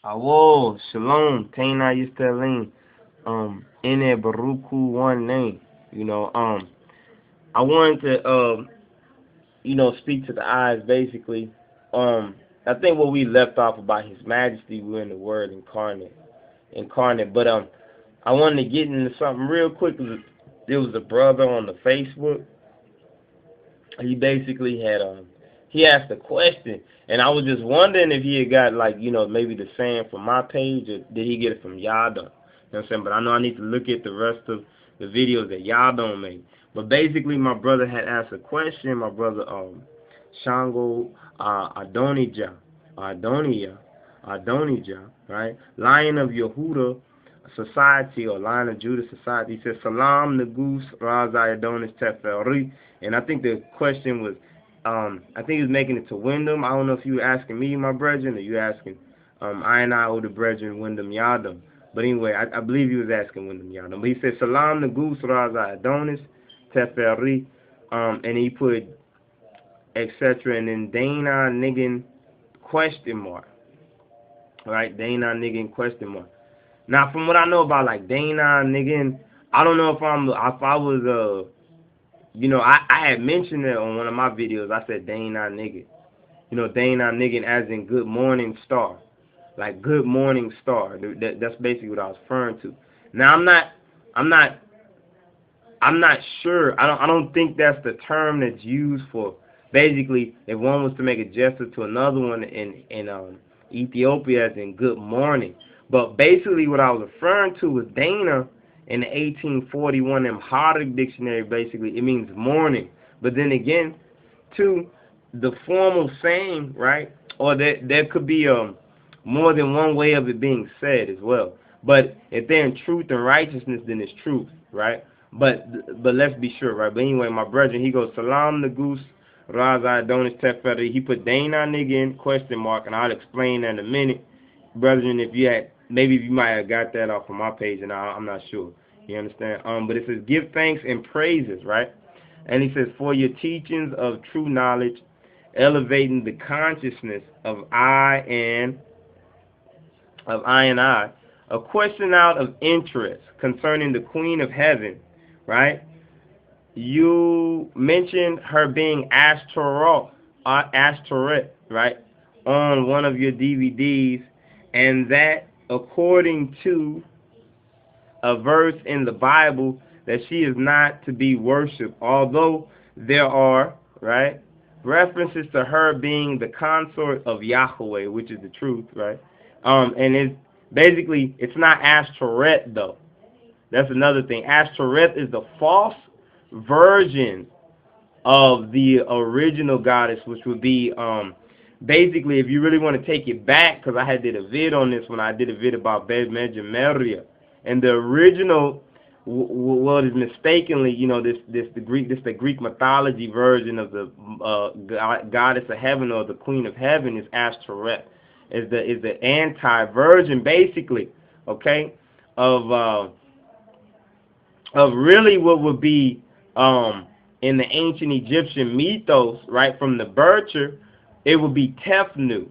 Awo, Shalom, Taina Yistelin, in a Beruku one name. You know, I wanted to, speak to the eyes basically. I think what we left off about His Majesty, we're in the Word incarnate. But I wanted to get into something real quick. There was a brother on the Facebook. He basically had he asked a question, and I was just wondering if he had got maybe the saying from my page, or did he get it from Yada? You know what I'm saying? But I know I need to look at the rest of the videos that Yada made. But basically, my brother had asked a question. My brother Shango Adonijah, right? Lion of Yehuda Society, or Lion of Judah Society. He says, Salam Nagus Razai Adonis Teferi. And I think the question was, I think he was making it to Wyndham. I don't know if you were asking me, my brethren, or you asking I and I, older brethren, Wyndham Yadam. But anyway, I believe he was asking Wyndham Yadam. But he said, Salam Nagus Razai Adonis Teferi. And he put etc. and then Dehna Negn question mark. Right? Dehna Negn question mark. Now, from what I know about Dehna Negn, I don't know if I was I had mentioned it on one of my videos. I said Dehna Negn. Dehna Negn as in good morning star, like good morning star. That's basically what I was referring to. Now, I'm not sure. I don't think that's the term that's used for. Basically, if one was to make a gesture to another one in Ethiopia as in good morning. But basically what I was referring to was Dehna in the 1841 Amharic dictionary. Basically, it means morning. But then again, too, the formal saying, right? Or there could be more than one way of it being said as well. But if they're in truth and righteousness, then it's truth, right? But let's be sure, right? But anyway, my brethren, he goes, Salam Nagus Raza Adonis Teferi. He put Dehna Negn question mark, and I'll explain that in a minute. Brethren, if you might have got that off of my page, and I'm not sure. You understand? But it says, give thanks and praises, right? And he says, for your teachings of true knowledge, elevating the consciousness of I and I. A question out of interest concerning the Queen of Heaven, right? You mentioned her being Ashtoreth, right, on one of your DVDs, and that according to a verse in the Bible that she is not to be worshipped, although there are, right, references to her being the consort of Yahweh, which is the truth, right? And it's not Ashtoreth though. That's another thing. Ashtoreth is the false version of the original goddess, which would be basically, if you really want to take it back, because I did a vid on this when I did a vid about Bed Meria, and the original, what is mistakenly, the Greek mythology version of the goddess of heaven, or the queen of heaven, is Ashtoreth, is the anti-version basically, okay, of really what would be in the ancient Egyptian mythos, right, from the Bircher, it would be Tefnu,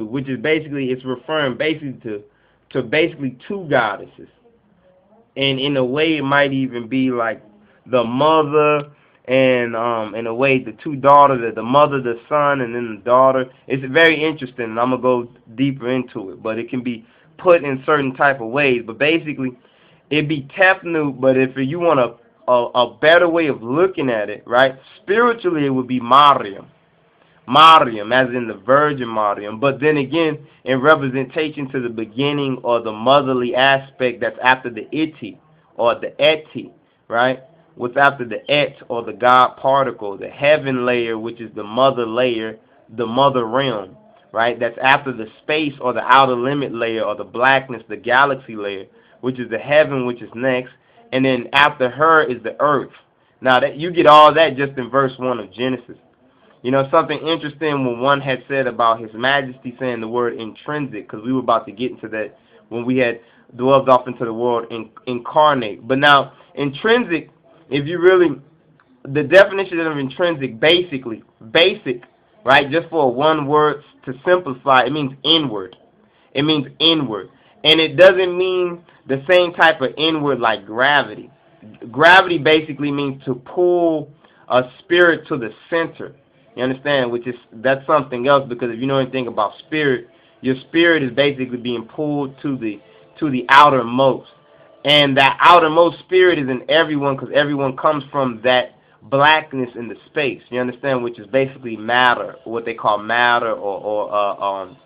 which is basically, it's referring basically to basically two goddesses. And in a way, it might even be like the mother and in a way the two daughters, the mother, the son, and then the daughter. It's very interesting, and I'm going to go deeper into it. But it can be put in certain type of ways. But basically, it'd be Tefnu, but if you want a better way of looking at it, right, spiritually it would be Mariam, as in the Virgin Mariam. But then again, in representation to the beginning or the motherly aspect, that's after the iti or the eti, right? What's after the et or the God particle, the heaven layer, which is the mother layer, the mother realm, right? That's after the space or the outer limit layer, or the blackness, the galaxy layer, which is the heaven, which is next. And then after her is the earth. Now, that you get all that just in verse 1 of Genesis. Something interesting when one had said about His Majesty saying the word intrinsic, because we were about to get into that when we had dwelled off into the world incarnate. But now, intrinsic, if you really, the definition of intrinsic, basic, right, just for one word to simplify, it means inward. It means inward. And it doesn't mean the same type of inward like gravity. Gravity basically means to pull a spirit to the center. You understand? That's something else, because if you know anything about spirit, your spirit is basically being pulled to the outermost. And that outermost spirit is in everyone, because everyone comes from that blackness in the space. You understand? Which is basically matter, what they call matter, or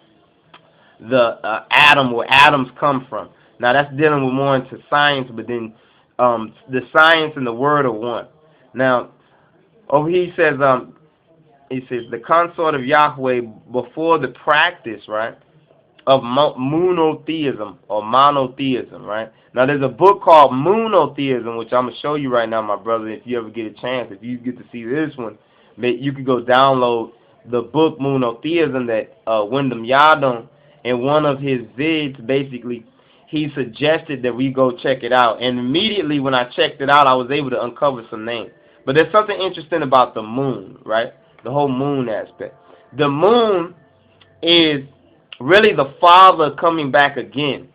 the atom, where atoms come from. Now that's dealing with more into science, but then the science and the word are one. Now over here he says the consort of Yahweh before the practice, right, of monotheism or monotheism, right? Now there's a book called Monotheism, which I'm gonna show you right now, my brother. If you ever get a chance, if you get to see this one, you could go download the book Monotheism that Wyndham Yadon, in one of his vids, basically, he suggested that we go check it out. And immediately when I checked it out, I was able to uncover some names. But there's something interesting about the moon, right? The whole moon aspect. The moon is really the Father coming back again,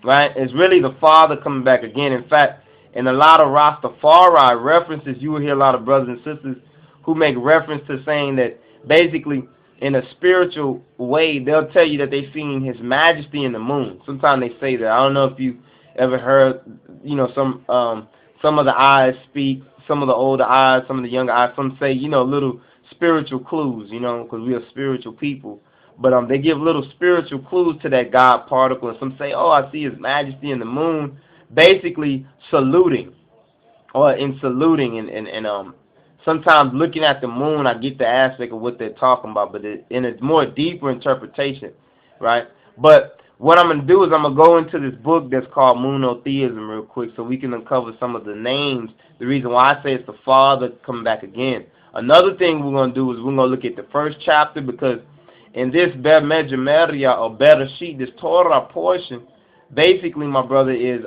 right? It's really the Father coming back again. In fact, in a lot of Rastafari references, you will hear a lot of brothers and sisters who make reference to saying that basically, in a spiritual way, they'll tell you that they've seen His Majesty in the moon. Sometimes they say that. I don't know if you ever heard, some of the eyes speak, some of the older eyes, some of the younger eyes. Some say, little spiritual clues, because we are spiritual people. But they give little spiritual clues to that God particle. And some say, oh, I see His Majesty in the moon, basically saluting, or in saluting, and sometimes looking at the moon, I get the aspect of what they're talking about, but in a more deeper interpretation, right? But what I'm going to do is I'm going to go into this book that's called Monotheism real quick, so we can uncover some of the names, the reason why I say it's the Father coming back again. Another thing we're going to do is we're going to look at the first chapter, because in this Bermejameria, or Bereshit, this Torah portion, basically, my brother, is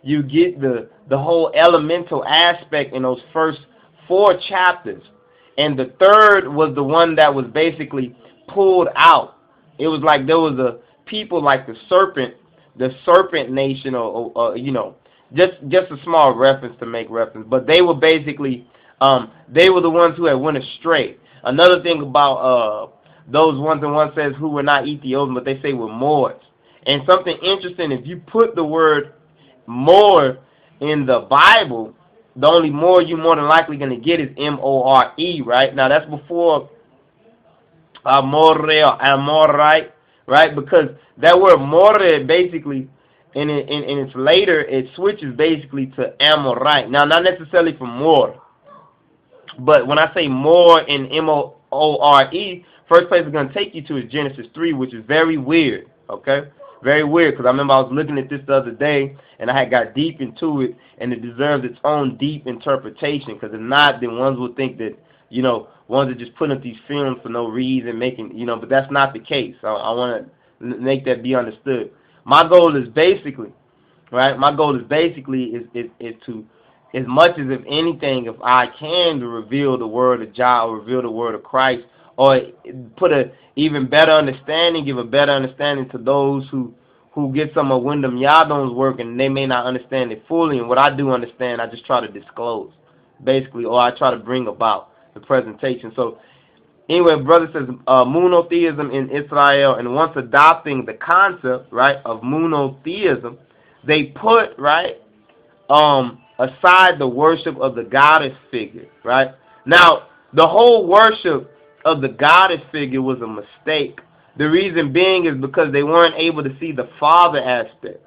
you get the whole elemental aspect in those first 4 chapters, and the third was the one that was basically pulled out. It was like there was a people like the serpent nation, or just a small reference to make reference, but they were basically they were the ones who had went astray. Another thing about those ones, and one says who were not Ethiopian, but they say were Moors. And something interesting, if you put the word Moor in the Bible, the only more you more than likely going to get is M-O-R-E, right? Now, that's before Amore or Amorite, right? Because that word More basically, in its later, it switches basically to Amorite. Now, not necessarily from More, but when I say More in M-O-R-E, first place it's going to take you to is Genesis 3, which is very weird, okay? Very weird, because I remember I was looking at this the other day, and I had got deep into it, and it deserves its own deep interpretation, because if not, then ones will think that, ones are just putting up these films for no reason, but that's not the case. I want to make that be understood. My goal is basically, right, is to, as much as if anything, if I can, to reveal the word of Jah, or reveal the word of Christ, or put a even better understanding, give a better understanding to those who get some of Wyndham Yadon's work and they may not understand it fully. And what I do understand, I just try to disclose, basically, or I try to bring about the presentation. So anyway, brother says monotheism in Israel, and once adopting the concept, right, of monotheism, they put, right, aside the worship of the goddess figure, right? Now, the whole worship of the goddess figure was a mistake. The reason being is because they weren't able to see the Father aspect.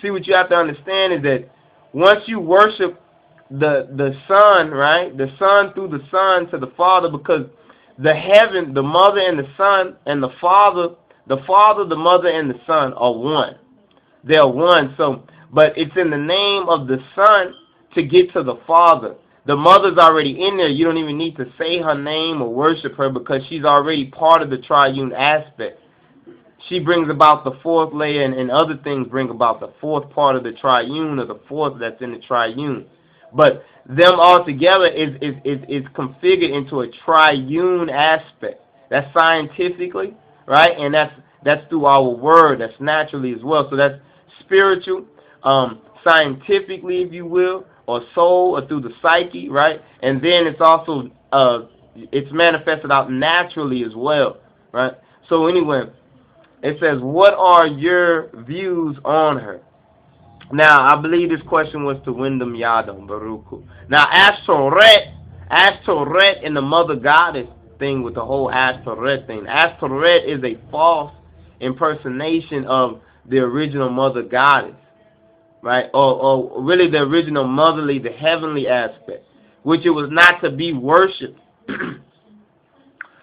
See, what you have to understand is that once you worship the Son, right, the Son through the Son to the Father, because the heaven, the Mother and the Son, and the Father, the Mother, and the Son are one. They're one. So, but it's in the name of the Son to get to the Father. The Mother's already in there. You don't even need to say her name or worship her, because she's already part of the triune aspect. She brings about the fourth layer, and other things bring about the fourth part of the triune, or the fourth that's in the triune. But them all together is configured into a triune aspect. That's scientifically, right? And That's through our word. That's naturally as well. So that's spiritual, scientifically, if you will, or soul, or through the psyche, right? And then it's also it's manifested out naturally as well, right? So anyway, it says, what are your views on her? Now, I believe this question was to Wyndham Yadon, Beruku. Now, Ashtoreth and the mother goddess thing with the whole Ashtoreth thing. Ashtoreth is a false impersonation of the original mother goddess, right? Or really the original motherly, the heavenly aspect, which it was not to be worshipped.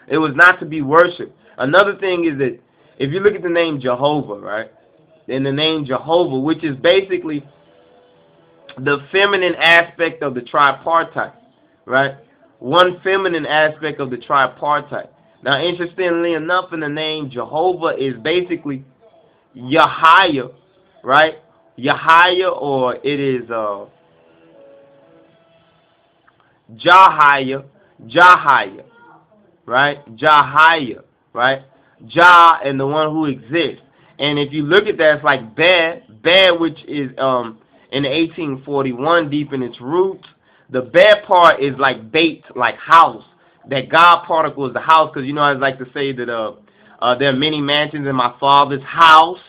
It was not to be worshipped. Another thing is that if you look at the name Jehovah, right? In the name Jehovah, which is basically the feminine aspect of the tripartite, right? One feminine aspect of the tripartite. Now, interestingly enough, in the name Jehovah is basically Yahaya, right? Yahaya, or it is Jahaya, right? Jahaya, right? Jah and the one who exists. And if you look at that, it's like Bear, which is in 1841, deep in its roots. The Bear part is like bait, like house. That God particle is the house, because you know I like to say that there are many mansions in my Father's house.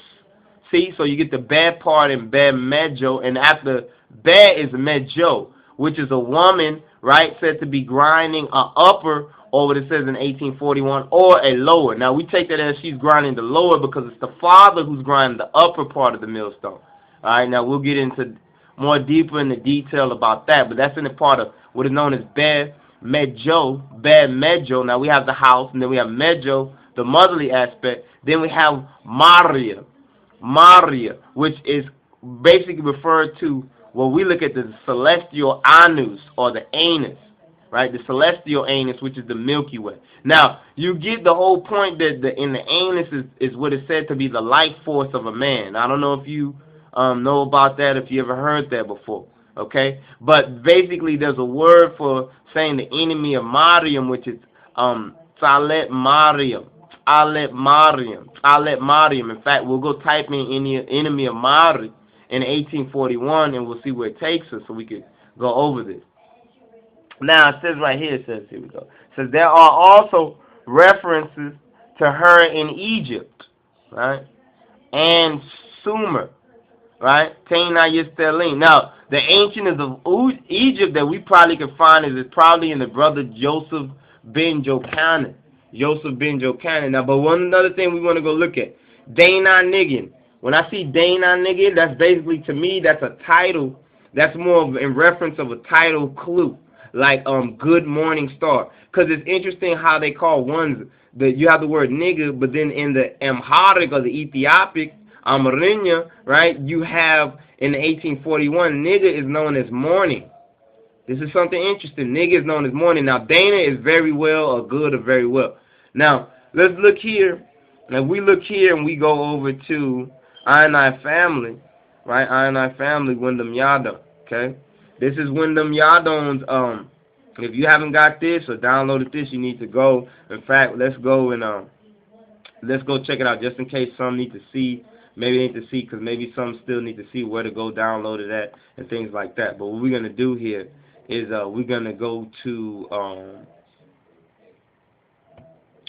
See, so you get the Bear part in Bear Mejo, and after Bear is Mejo, which is a woman, right, said to be grinding a upper, or what it says in 1841, or a lower. Now, we take that as she's grinding the lower because it's the father who's grinding the upper part of the millstone. All right, now we'll get into more deeper in the detail about that, but that's in the part of what is known as Bear Mejo. Now, we have the house, and then we have Mejo, the motherly aspect. Then we have Maria, which is basically referred to what we look at the celestial anus, or the anus, right? The celestial anus, which is the Milky Way. Now, you get the whole point that in the anus is what is said to be the life force of a man. I don't know if you know about that, if you ever heard that before, okay? But basically, there's a word for saying the enemy of Mariam, which is Salet Mariam. In fact, we'll go type in enemy of Mari in 1841, and we'll see where it takes us, so we could go over this. Now, it says right here, here we go. It says there are also references to her in Egypt, right? And Sumer, right? Tena Yistelim. Now, the ancientness of Egypt that we probably could find is probably in the brother Joseph ben Jochanan. Now, but one other thing we want to go look at, Dehna Negn. When I see Dehna Negn, that's basically, to me, that's a title. That's more of in reference of a title clue, like Good Morning Star. Because it's interesting how they call ones that you have the word nigga, but then in the Amharic or the Ethiopic Amarinya, right, you have in the 1841, nigga is known as morning. This is something interesting. Nigga is known as morning. Now, Dehna is very well or good or very well. Now, let's look here. Now, we look here and we go over to I family, right? I family, Wyndham Yadon, okay? This is Wyndham Yadon's, if you haven't got this or downloaded this, you need to go. In fact, let's go and, let's go check it out just in case some need to see. Maybe they need to see because maybe some still need to see where to go download it at and things like that. But what we're going to do here is we're going to go to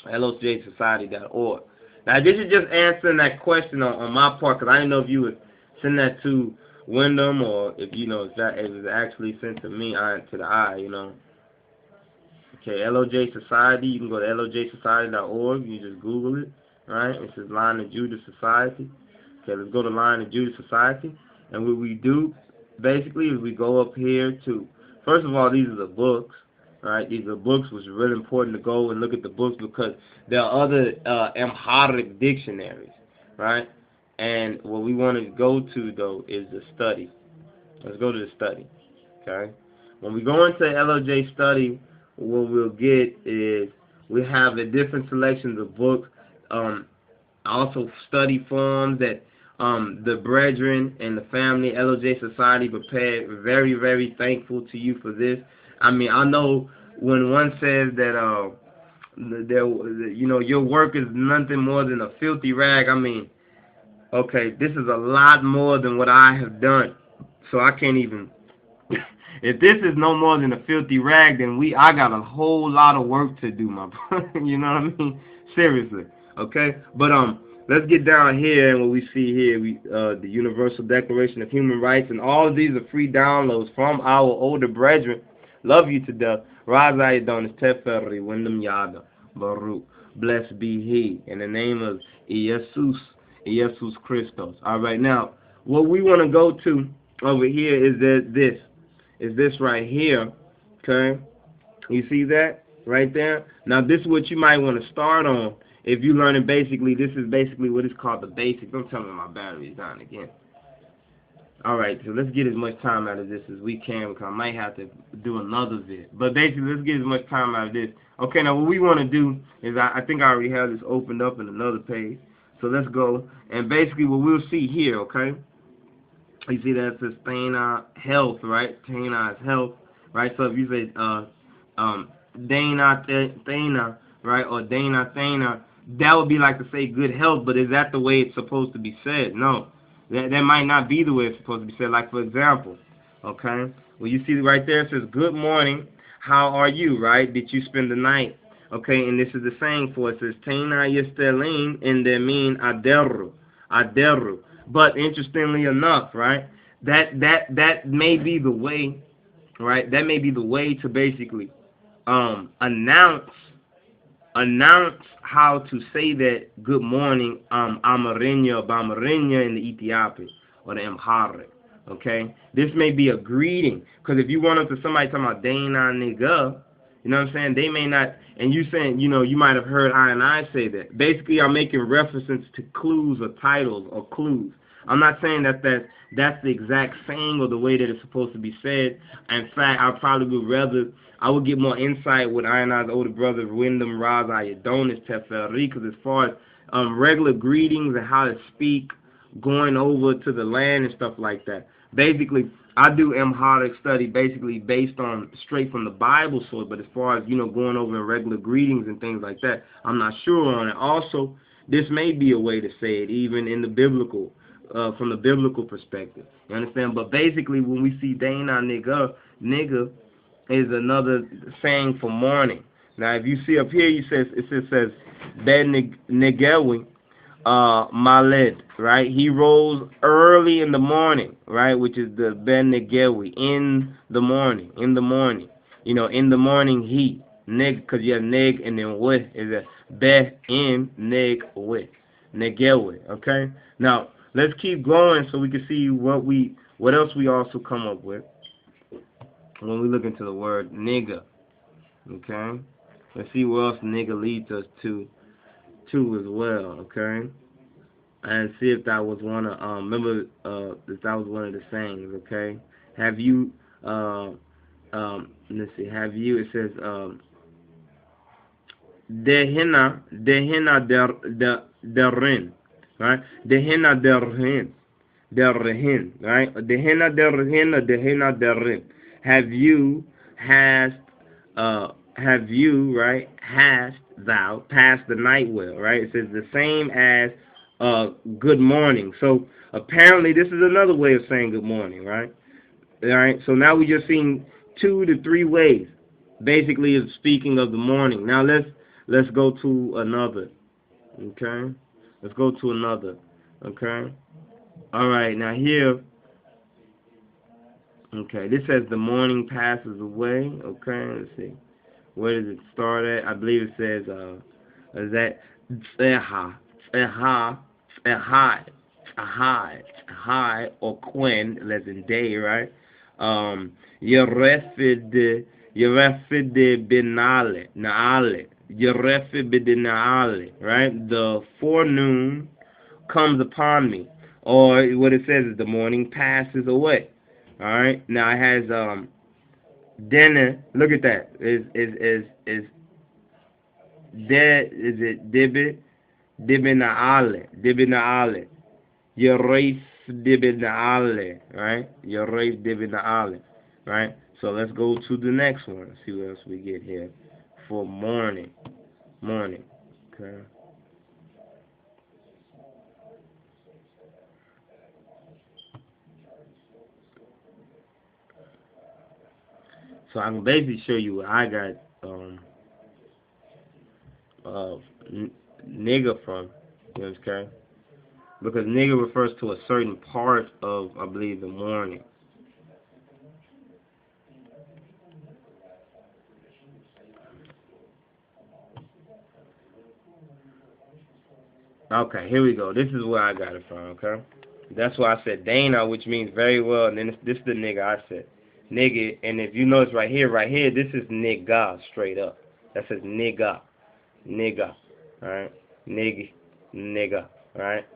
LOJSociety.org. Now, this is just answering that question on my part, because I didn't know if you would send that to Wyndham or if, you know, if it was actually sent to me, to the eye, you know. Okay, LOJ Society, you can go to LOJSociety.org. You just Google it, right? It says Line of Judah Society. Okay, let's go to Line of Judah Society. And what we do, basically, is we go up here to, first of all, these are the books. Right, these are books, which is really important to go and look at the books because there are other Amharic dictionaries, right? And what we want to go to, though, is the study. Let's go to the study, okay? When we go into LOJ study, what we'll get is we have the different selections of books, also study forms that the brethren and the family, LOJ Society, prepared. Very, very thankful to you for this. I mean, I know when one says that Your work is nothing more than a filthy rag. I mean, okay, this is a lot more than what I have done. So I can't even. If this is no more than a filthy rag, then I got a whole lot of work to do, my brother. You know what I mean? Seriously, okay. But let's get down here and what we see here. The Universal Declaration of Human Rights, and all of these are free downloads from our older brethren. Love you to death. Razai Adonis Teferi Windham Yada Baruch. Blessed be He in the name of Jesus Christos. All right, now what we want to go to over here is this right here, okay? You see that right there? Now this is what you might want to start on if you're learning basically. This is basically what is called the basics. Don't tell me my battery is dying again. All right, so let's get as much time out of this as we can, because I might have to do another vid. But basically, let's get as much time out of this. Okay, now what we want to do is, I think I already have this opened up in another page. So let's go. And basically what we'll see here, okay? You see that it says Dehna health, right? Dehna is health, right? So if you say Dehna, right? Or Dehna, that would be like to say good health, but is that the way it's supposed to be said? No. That might not be the way it's supposed to be said. Like, for example, okay? Well, you see right there, it says, good morning, how are you, right? Did you spend the night? Okay, and this is the saying for it. It says, Tena yestelin, and they mean aderu. But interestingly enough, right, that may be the way, right? That may be the way to basically announce how to say that good morning, Amarinya or Bamarinya in the Ethiopic or the Amharic. Okay? This may be a greeting. Because if you run up to somebody talking about Dehna nigga, you know what I'm saying? They may not, and you saying, you might have heard I and I say that. Basically, I'm making references to clues or titles or clues. I'm not saying that's the exact saying or the way that it's supposed to be said. In fact, I would get more insight with I and I's older brother, Wyndham Razai Adonis Teferi, because as far as regular greetings and how to speak, going over to the land and stuff like that. Basically, I do Amharic study basically based on straight from the Bible source, but as far as, going over in regular greetings and things like that, I'm not sure on it. Also, this may be a way to say it even in the biblical, from the biblical perspective. You understand? But basically, when we see Dehna nigga is another saying for morning. Now, if you see up here, it says Ben Negewi Maled, right? He rose early in the morning, right? Which is the Ben Negewi, in the morning. In the morning he. Neg, because you have neg and then we is a be in neg we. Negewi, okay? Now, let's keep going so we can see what else we also come up with when we look into the word nigga. Okay? Let's see what else nigga leads us to as well, okay? And see if that was one of remember if that was one of the sayings, okay? Have you let's see, it says Dehna derin, right? Dehna derin, right? Dehna derin or Dehna derin. Have you, right, hast thou passed the night well, right? It says the same as good morning. So apparently this is another way of saying good morning, right? All right. So now we just seen 2 to 3 ways, basically, of speaking of the morning. Now let's go to another. Okay. Let's go to another. Okay. All right. Now here. Okay. This says the morning passes away. Okay. Let's see. Where does it start at? I believe it says is that Ahai, or Quen, as in day, right? Yerefid binale, naale, Yerefid binale, right? The forenoon comes upon me, or what it says is the morning passes away. All right. Now it has Dehna. Look at that. Is it Dibinaale, Yeref Dibinaale, right? Yeref Dibinaale, right? So let's go to the next one. Let's see what else we get here for morning. Morning. Okay. So I can basically show you what I got uh nigga from. You know what I'm saying? Because nigga refers to a certain part of, I believe, the morning. Okay, here we go. This is where I got it from, okay? That's why I said Dehna, which means very well, and then this is the nigga I said. Nigga, and if you notice right here, this is nigga, straight up. That says nigga, nigga, alright? Nigga, alright?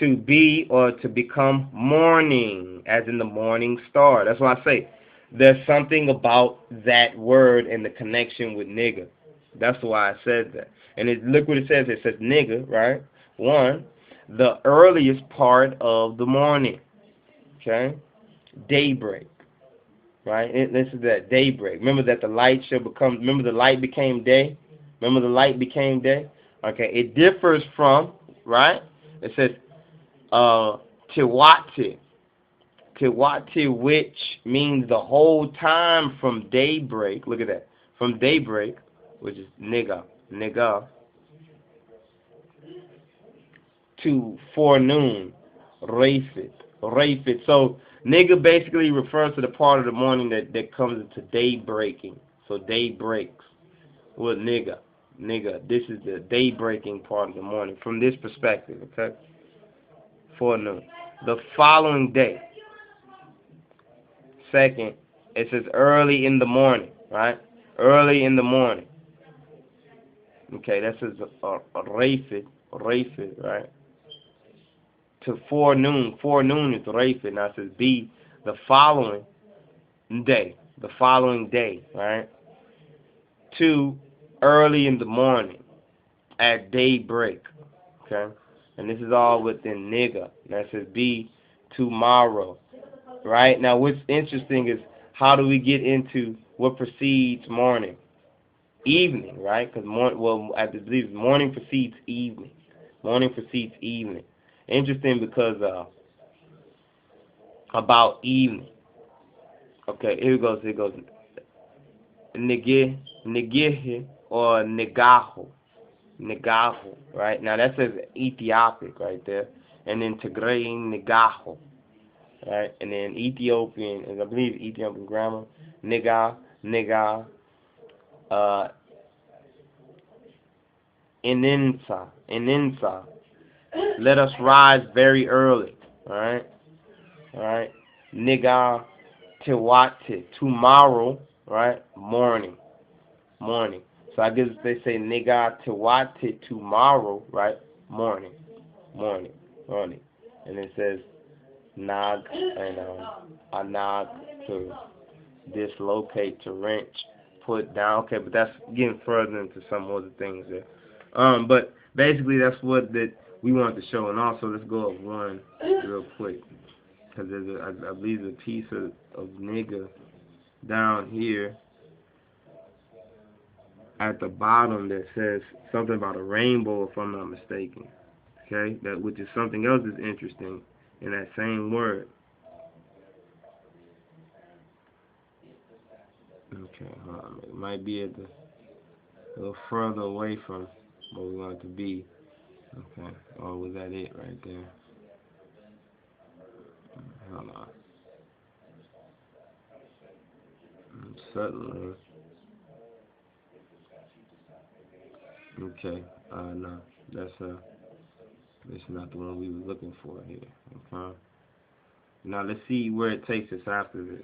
To be or to become morning, as in the morning star. That's why I say there's something about that word and the connection with nigga. That's why I said that. And look what it says. It says nigga, right? One, the earliest part of the morning. Okay? Daybreak. Right? This is that daybreak. Remember that the light shall become, remember the light became day? Remember the light became day? Okay, it differs from, right? It says, Tiwati. Tiwati, which means the whole time from daybreak. Look at that. From daybreak, which is nigga, to forenoon, Rafit. So nigga basically refers to the part of the morning that comes into day breaking. So day breaks. Well, nigga. This is the day breaking part of the morning from this perspective, okay? Forenoon. The following day. Second, it says early in the morning, right? Early in the morning. Okay, that says Rafit, right? To forenoon. Forenoon is Rafid. Now it says B, the following day. The following day, right? To early in the morning, at daybreak. Okay? And this is all within nigga. Now it says B, tomorrow. Right? Now what's interesting is how do we get into what precedes morning? Evening, right? Because I believe morning precedes evening. Morning precedes evening. Interesting because about evening. Okay, here it goes. Negih or negaho. Negaho, right? Now that says Ethiopic right there. And then Tigrayan negaho. Right? And then Ethiopian, and I believe Ethiopian grammar, nega, Ininsa. Let us rise very early. Alright? Alright? Nigga Tiwati. Tomorrow, right? Morning. So I guess they say nigga Tiwati tomorrow, right? Morning. And it says nag and anag to dislocate, to wrench, put down. Okay, but that's getting further into some other things there. But basically that's what that we wanted to show. And also let's go up one real quick. Because I believe a piece of nigga down here at the bottom that says something about a rainbow, if I'm not mistaken. Okay, that which is something else that's interesting in that same word. Okay, it might be a little further away from where we want it to be. Okay, or was that it right there? Hold on. Suddenly. Okay, no, that's not the one we were looking for here. Okay. Now let's see where it takes us after this.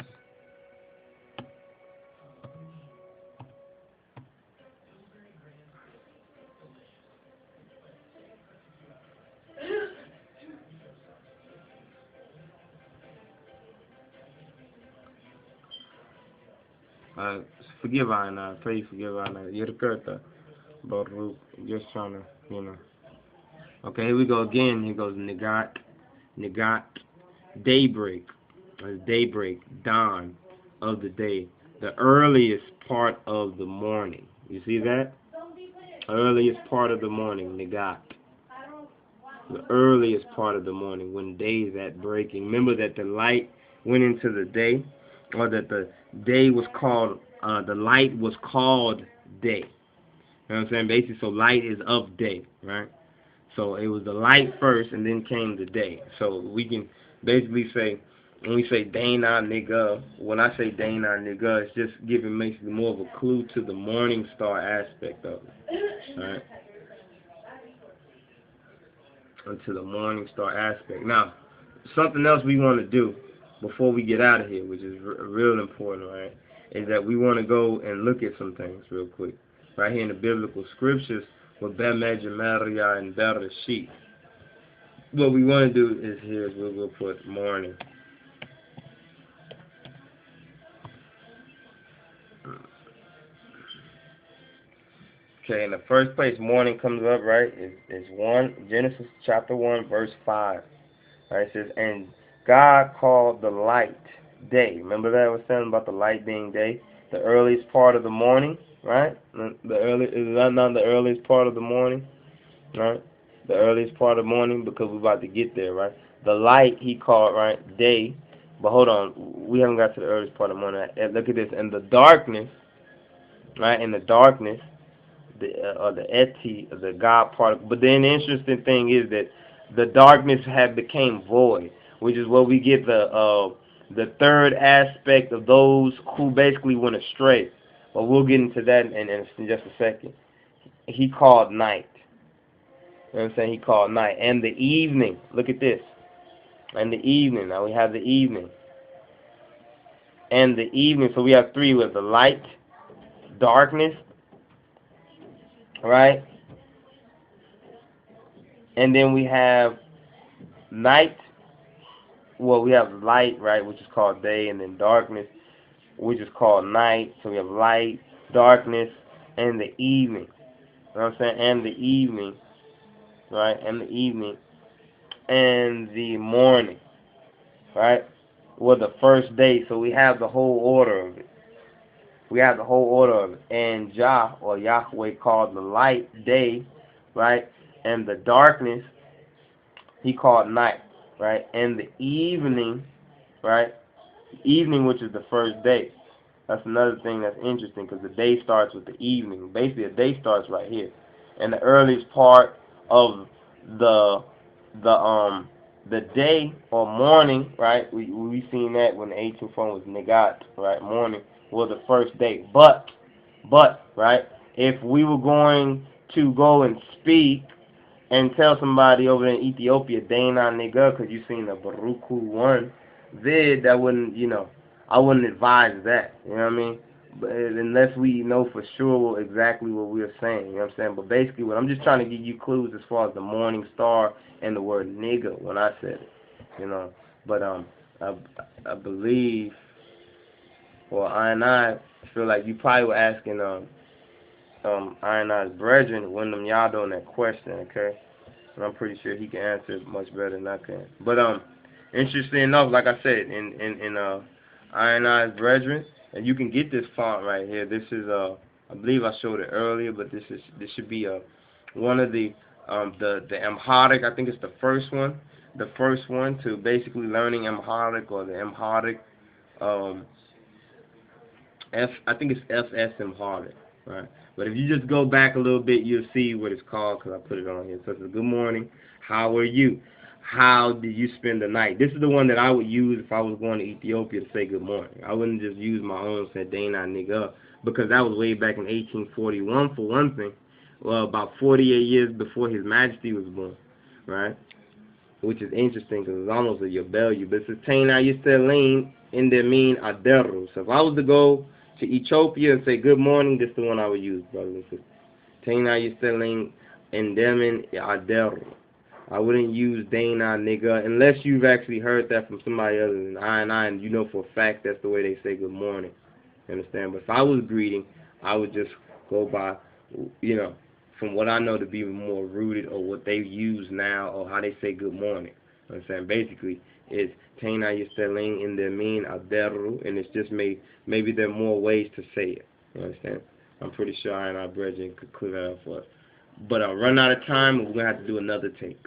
Forgive Anna, pray forgive Anna. Yerkurta, Baruch, just trying to, Okay, here we go again. Here goes Negat, daybreak, dawn of the day, the earliest part of the morning. You see that? Earliest part of the morning, Negat. The earliest part of the morning, when day is at breaking. Remember that the light went into the day, or that the day was called, the light was called day. You know what I'm saying? Basically, so light is of day, right? So it was the light first, and then came the day. So we can basically say, when we say Dehna nigga, when I say Dehna nigga, it's just giving basically more of a clue to the morning star aspect of it, right? Into the morning star aspect. Now, something else we want to do before we get out of here, which is real important, right, is that we want to go and look at some things real quick. Right here in the biblical scriptures with Bemed, Maria, and Bereshit. What we want to do is here is we'll put morning. Okay, in the first place morning comes up, right, is 1, Genesis chapter 1, verse 5. Right, it says, and God called the light day. Remember that I was saying about the light being day? The earliest part of the morning, right? The early is that not the earliest part of the morning, right? The earliest part of the morning, because we're about to get there, right? The light he called, right, day. But hold on, we haven't got to the earliest part of the morning. Look at this. In the darkness, right? In the darkness, the eti, the God part. But then the interesting thing is that the darkness had became void, which is where we get the third aspect of those who basically went astray. But we'll get into that in just a second. He called night. You know what I'm saying? He called night. And the evening. Look at this. And the evening. Now we have the evening. And the evening. So we have three with the light, darkness, right? And then we have night. Well, we have light, right, which is called day, and then darkness, which is called night. So we have light, darkness, and the evening. You know what I'm saying? And the evening, right? And the evening, and the morning, right? Well, the first day. So we have the whole order of it. We have the whole order of it. And Jah, or Yahweh, called the light day, right? And the darkness, he called night, right? And the evening, right? Evening, which is the first day. That's another thing that's interesting, because the day starts with the evening. Basically, the day starts right here. And the earliest part of the day or morning, right? We seen that when the 18th phone was Negat, right? Morning was the first day. But right, if we were going to go and speak and tell somebody over in Ethiopia, Dehna nigga, because you seen the Beruku 1 vid, that wouldn't, I wouldn't advise that, you know what I mean? But unless we know for sure exactly what we're saying, you know what I'm saying? But basically, what I'm just trying to give you clues as far as the morning star and the word nigga when I said it, But I believe, well, I feel like you probably were asking I and I's brethren, Wyndham Yado, on that question, okay? And I'm pretty sure he can answer it much better than I can. But interesting enough, like I said, in I and I's brethren, and you can get this font right here. This is I believe I showed it earlier, but this should be one of the Amharic. I think it's the first one to basically learning Amharic, or the Amharic I think it's FS Amharic, right? But if you just go back a little bit, you'll see what it's called, because I put it on here. So it says, good morning, how are you? How did you spend the night? This is the one that I would use if I was going to Ethiopia to say good morning. I wouldn't just use my own, say Dehna nigga, because that was way back in 1841 for one thing. Well, about 48 years before His Majesty was born, right? Which is interesting, because it's almost a Yabelu. But it says, Dehna Yistelin in the mean Aderu. So if I was to go to Ethiopia and say good morning, this is the one I would use, brothers and sisters. Dehna Yistelin in Demin Aderu. I wouldn't use Dehna nigga unless you've actually heard that from somebody other than I, and you know for a fact that's the way they say good morning. You understand? But if I was greeting, I would just go by, from what I know to be more rooted, or what they use now, or how they say good morning. You understand? Basically, it's Dehna Yistelin in the mean Aderu, and it's just maybe there are more ways to say it. You understand? I'm pretty sure I and our brethren could clear that up for us. But I'm running out of time, and we're going to have to do another take.